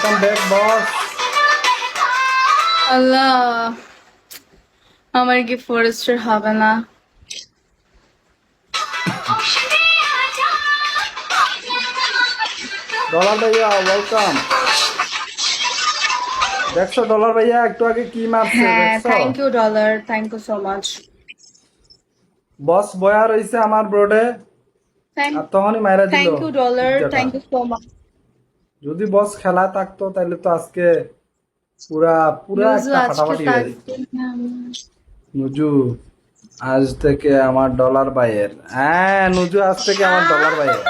Welcome back বস। আল্লাহ, আমার কি Forster হবে না? ডলার ভাইয়া ওয়েলকাম। দেখছো ডলার ভাইয়া একটু আগে কি মারছে হ্যাঁ, দেখছো? Thank you dollar, thank you so much. Boss বয়া রইছে আমার ব্রোডে আর তখনই মাইরা দিল থ্যাংক ইউ ডলার, পিজ্জাটা। Thank you so much. যদি বস খেলা থাকতো তাহলে তো আজকে পুরা পুরা নুজু একটা আজকে ফাটাফাটি হয়ে যেত। থাকবে না। নুজু আজ থেকে আমার ডলার ভাইয়ের, হ্যাঁ নুজু আজ থেকে আমার ডলার ভাইয়ের।